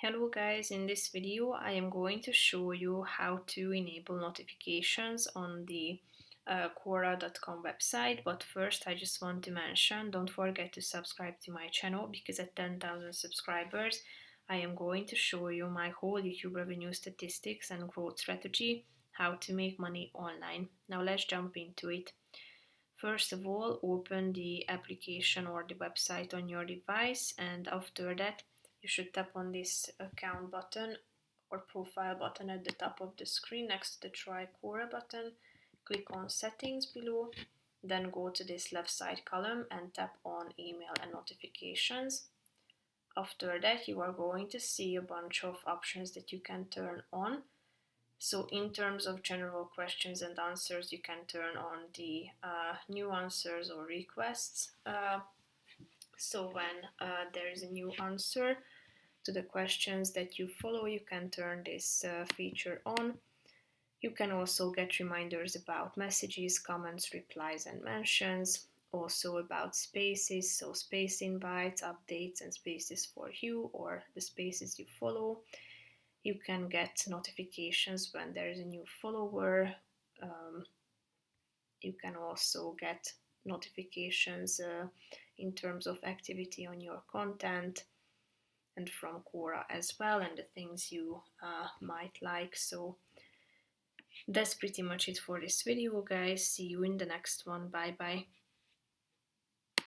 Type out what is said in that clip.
Hello guys, in this video I am going to show you how to enable notifications on the quora.com website, but first I just want to mention, don't forget to subscribe to my channel because at 10,000 subscribers I am going to show you my whole YouTube revenue statistics and growth strategy, how to make money online. Now let's jump into it. First of all, open the application or the website on your device, and after that you should tap on this account button or profile button at the top of the screen next to the Try Quora button. Click on settings below, then go to this left side column and tap on email and notifications. After that you are going to see a bunch of options that you can turn on. So in terms of general questions and answers, you can turn on the new answers or requests. So when there is a new answer to the questions that you follow, you can turn this feature on. You can also get reminders about messages, comments, replies, and mentions. Also about spaces, so space invites, updates, and spaces for you or the spaces you follow. You can get notifications when there is a new follower. You can also get notifications in terms of activity on your content and from Quora as well, and the things you might like. So that's pretty much it for this video, guys. See you in the next one. Bye bye.